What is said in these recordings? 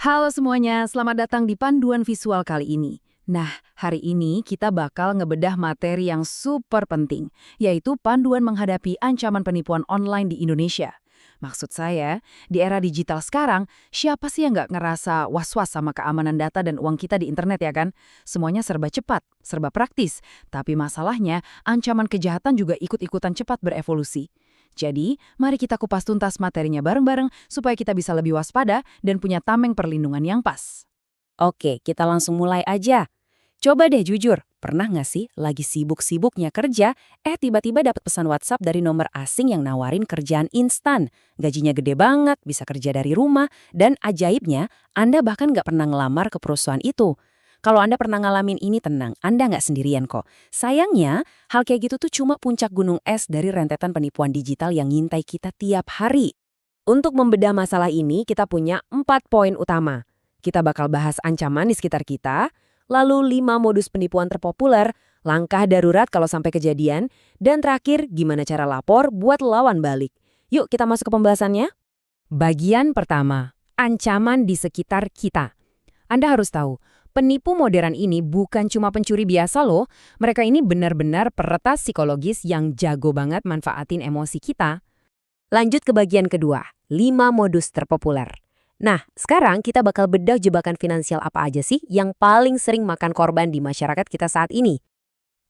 Halo semuanya, selamat datang di panduan visual kali ini. Nah, hari ini kita bakal ngebedah materi yang super penting, yaitu panduan menghadapi ancaman penipuan online di Indonesia. Maksud saya, di era digital sekarang, siapa sih yang nggak ngerasa was-was sama keamanan data dan uang kita di internet ya kan? Semuanya serba cepat, serba praktis, tapi masalahnya ancaman kejahatan juga ikut-ikutan cepat berevolusi. Jadi, mari kita kupas tuntas materinya bareng-bareng supaya kita bisa lebih waspada dan punya tameng perlindungan yang pas. Oke, kita langsung mulai aja. Coba deh jujur, pernah nggak sih lagi sibuk-sibuknya kerja, tiba-tiba dapat pesan WhatsApp dari nomor asing yang nawarin kerjaan instan. Gajinya gede banget, bisa kerja dari rumah, dan ajaibnya, Anda bahkan nggak pernah ngelamar ke perusahaan itu. Kalau Anda pernah ngalamin ini tenang, Anda nggak sendirian kok. Sayangnya, hal kayak gitu tuh cuma puncak gunung es dari rentetan penipuan digital yang ngintai kita tiap hari. Untuk membedah masalah ini, kita punya 4 poin utama. Kita bakal bahas ancaman di sekitar kita, lalu 5 modus penipuan terpopuler, langkah darurat kalau sampai kejadian, dan terakhir gimana cara lapor buat lawan balik. Yuk kita masuk ke pembahasannya. Bagian pertama, ancaman di sekitar kita. Anda harus tahu, penipu modern ini bukan cuma pencuri biasa loh, mereka ini benar-benar peretas psikologis yang jago banget manfaatin emosi kita. Lanjut ke bagian kedua, 5 modus terpopuler. Nah, sekarang kita bakal bedah jebakan finansial apa aja sih yang paling sering makan korban di masyarakat kita saat ini.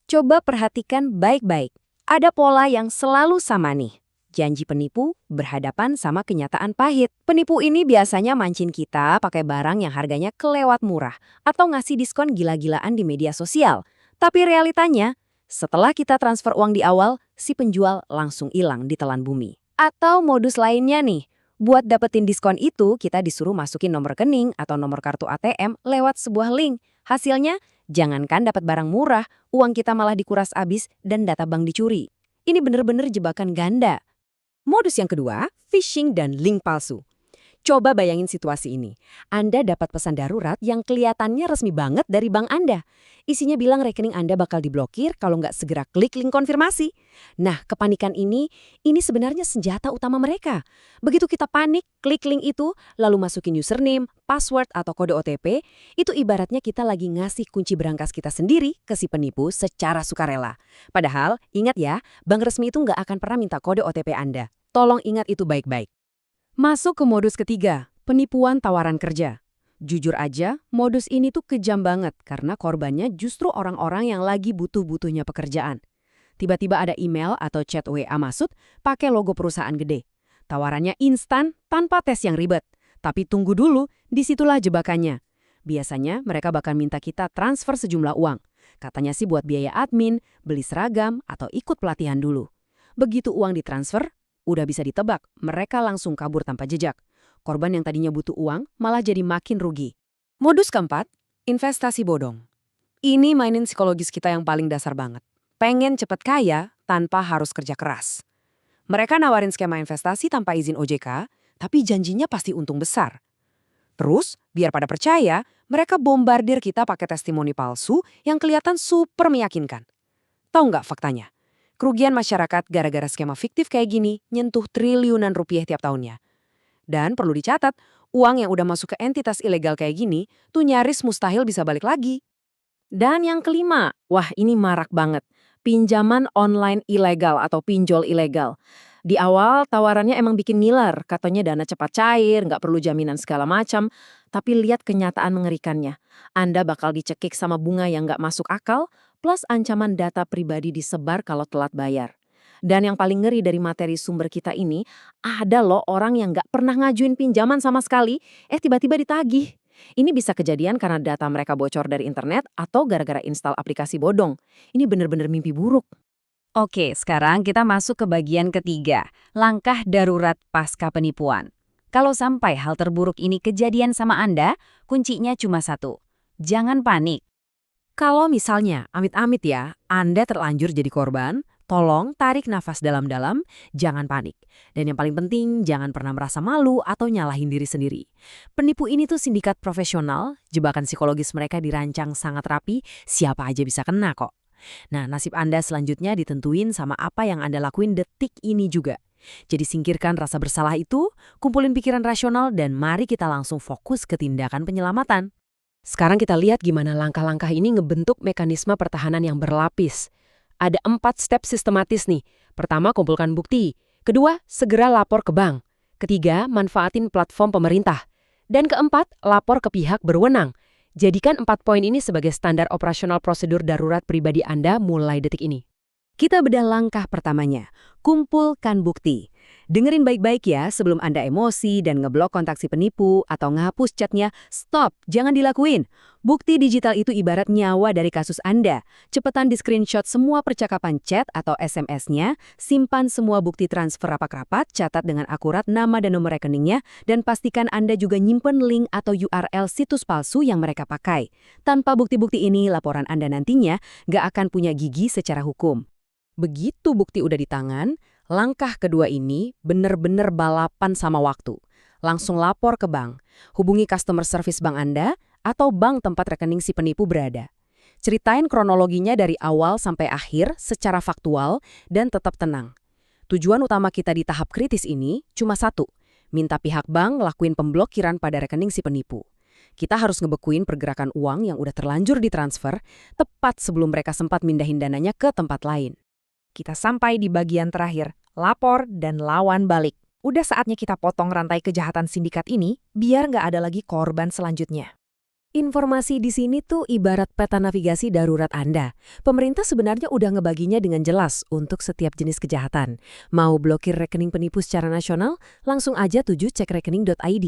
Coba perhatikan baik-baik. Ada pola yang selalu sama nih. Janji penipu berhadapan sama kenyataan pahit. Penipu ini biasanya mancing kita pakai barang yang harganya kelewat murah atau ngasih diskon gila-gilaan di media sosial. Tapi realitanya, setelah kita transfer uang di awal, si penjual langsung hilang di telan bumi. Atau modus lainnya nih, buat dapetin diskon itu, kita disuruh masukin nomor rekening atau nomor kartu ATM lewat sebuah link. Hasilnya, jangankan dapat barang murah, uang kita malah dikuras habis dan data bank dicuri. Ini bener-bener jebakan ganda. Modus yang kedua, phishing dan link palsu. Coba bayangin situasi ini. Anda dapat pesan darurat yang kelihatannya resmi banget dari bank Anda. Isinya bilang rekening Anda bakal diblokir kalau nggak segera klik link konfirmasi. Nah, kepanikan ini sebenarnya senjata utama mereka. Begitu kita panik, klik link itu, lalu masukin username, password, atau kode OTP, itu ibaratnya kita lagi ngasih kunci berangkas kita sendiri ke si penipu secara sukarela. Padahal, ingat ya, bank resmi itu nggak akan pernah minta kode OTP Anda. Tolong ingat itu baik-baik. Masuk ke modus ketiga, penipuan tawaran kerja. Jujur aja, modus ini tuh kejam banget karena korbannya justru orang-orang yang lagi butuh-butuhnya pekerjaan. Tiba-tiba ada email atau chat WA masuk pakai logo perusahaan gede. Tawarannya instan tanpa tes yang ribet. Tapi tunggu dulu, disitulah jebakannya. Biasanya mereka bakal minta kita transfer sejumlah uang. Katanya sih buat biaya admin, beli seragam, atau ikut pelatihan dulu. Begitu uang ditransfer, udah bisa ditebak, mereka langsung kabur tanpa jejak. Korban yang tadinya butuh uang malah jadi makin rugi. Modus keempat, investasi bodong. Ini mainin psikologis kita yang paling dasar banget. Pengen cepet kaya tanpa harus kerja keras. Mereka nawarin skema investasi tanpa izin OJK, tapi janjinya pasti untung besar. Terus, biar pada percaya, mereka bombardir kita pakai testimoni palsu yang kelihatan super meyakinkan. Tahu nggak faktanya? Kerugian masyarakat gara-gara skema fiktif kayak gini nyentuh triliunan rupiah tiap tahunnya. Dan perlu dicatat, uang yang udah masuk ke entitas ilegal kayak gini tuh nyaris mustahil bisa balik lagi. Dan yang kelima, wah ini marak banget. Pinjaman online ilegal atau pinjol ilegal. Di awal tawarannya emang bikin ngiler, katanya dana cepat cair, nggak perlu jaminan segala macam. Tapi lihat kenyataan mengerikannya. Anda bakal dicekik sama bunga yang nggak masuk akal, plus ancaman data pribadi disebar kalau telat bayar. Dan yang paling ngeri dari materi sumber kita ini, ada loh orang yang nggak pernah ngajuin pinjaman sama sekali, tiba-tiba ditagih. Ini bisa kejadian karena data mereka bocor dari internet atau gara-gara install aplikasi bodong. Ini bener-bener mimpi buruk. Oke, sekarang kita masuk ke bagian ketiga, langkah darurat pasca penipuan. Kalau sampai hal terburuk ini kejadian sama Anda, kuncinya cuma satu. Jangan panik. Kalau misalnya, amit-amit ya, Anda terlanjur jadi korban, tolong tarik nafas dalam-dalam, jangan panik. Dan yang paling penting, jangan pernah merasa malu atau nyalahin diri sendiri. Penipu ini tuh sindikat profesional, jebakan psikologis mereka dirancang sangat rapi, siapa aja bisa kena kok. Nah, nasib Anda selanjutnya ditentuin sama apa yang Anda lakuin detik ini juga. Jadi singkirkan rasa bersalah itu, kumpulin pikiran rasional, dan mari kita langsung fokus ke tindakan penyelamatan. Sekarang kita lihat gimana langkah-langkah ini ngebentuk mekanisme pertahanan yang berlapis. Ada 4 step sistematis nih. Pertama, kumpulkan bukti. Kedua, segera lapor ke bank. Ketiga, manfaatin platform pemerintah. Dan keempat, lapor ke pihak berwenang. Jadikan 4 poin ini sebagai standar operasional prosedur darurat pribadi Anda mulai detik ini. Kita bedah langkah pertamanya, kumpulkan bukti. Dengerin baik-baik ya sebelum Anda emosi dan ngeblok kontak si penipu atau ngehapus chatnya. Stop, jangan dilakuin. Bukti digital itu ibarat nyawa dari kasus Anda. Cepetan di-screenshot semua percakapan chat atau SMS-nya, simpan semua bukti transfer rapat-rapat, catat dengan akurat nama dan nomor rekeningnya, dan pastikan Anda juga nyimpen link atau URL situs palsu yang mereka pakai. Tanpa bukti-bukti ini, laporan Anda nantinya nggak akan punya gigi secara hukum. Begitu bukti udah di tangan, langkah kedua ini bener-bener balapan sama waktu. Langsung lapor ke bank, hubungi customer service bank Anda atau bank tempat rekening si penipu berada. Ceritain kronologinya dari awal sampai akhir secara faktual dan tetap tenang. Tujuan utama kita di tahap kritis ini cuma satu, minta pihak bank lakuin pemblokiran pada rekening si penipu. Kita harus ngebekuin pergerakan uang yang udah terlanjur ditransfer tepat sebelum mereka sempat mindahin dananya ke tempat lain. Kita sampai di bagian terakhir, lapor dan lawan balik. Udah saatnya kita potong rantai kejahatan sindikat ini, biar nggak ada lagi korban selanjutnya. Informasi di sini tuh ibarat peta navigasi darurat Anda. Pemerintah sebenarnya udah ngebaginya dengan jelas untuk setiap jenis kejahatan. Mau blokir rekening penipu secara nasional, langsung aja tuju cekrekening.id.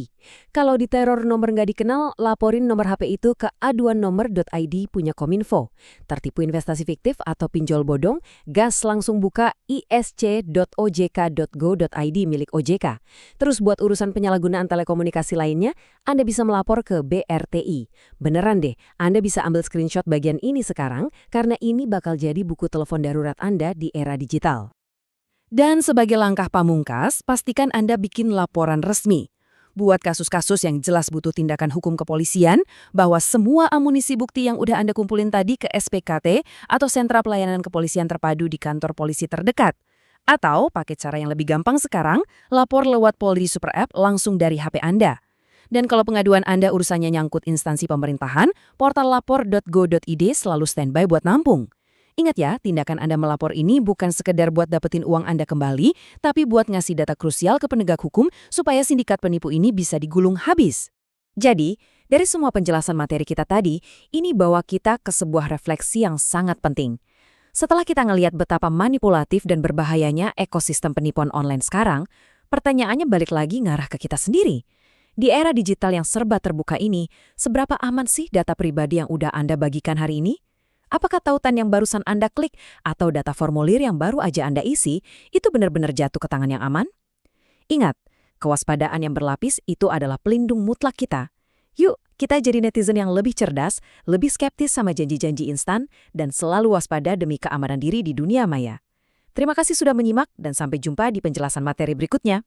Kalau diteror nomor nggak dikenal, laporin nomor HP itu ke aduannomor.id punya Kominfo. Tertipu investasi fiktif atau pinjol bodong, gas langsung buka isc.ojk.go.id milik OJK. Terus buat urusan penyalahgunaan telekomunikasi lainnya, Anda bisa melapor ke BRTI. Beneran deh, Anda bisa ambil screenshot bagian ini sekarang karena ini bakal jadi buku telepon darurat Anda di era digital. Dan sebagai langkah pamungkas, pastikan Anda bikin laporan resmi. Buat kasus-kasus yang jelas butuh tindakan hukum kepolisian, bawa semua amunisi bukti yang udah Anda kumpulin tadi ke SPKT atau Sentra Pelayanan Kepolisian Terpadu di kantor polisi terdekat. Atau, pakai cara yang lebih gampang sekarang, lapor lewat Polri Super App langsung dari HP Anda. Dan kalau pengaduan Anda urusannya nyangkut instansi pemerintahan, portal lapor.go.id selalu standby buat nampung. Ingat ya, tindakan Anda melapor ini bukan sekedar buat dapetin uang Anda kembali, tapi buat ngasih data krusial ke penegak hukum supaya sindikat penipu ini bisa digulung habis. Jadi, dari semua penjelasan materi kita tadi, ini bawa kita ke sebuah refleksi yang sangat penting. Setelah kita ngelihat betapa manipulatif dan berbahayanya ekosistem penipuan online sekarang, pertanyaannya balik lagi ngarah ke kita sendiri. Di era digital yang serba terbuka ini, seberapa aman sih data pribadi yang udah Anda bagikan hari ini? Apakah tautan yang barusan Anda klik atau data formulir yang baru aja Anda isi itu benar-benar jatuh ke tangan yang aman? Ingat, kewaspadaan yang berlapis itu adalah pelindung mutlak kita. Yuk, kita jadi netizen yang lebih cerdas, lebih skeptis sama janji-janji instan, dan selalu waspada demi keamanan diri di dunia maya. Terima kasih sudah menyimak dan sampai jumpa di penjelasan materi berikutnya.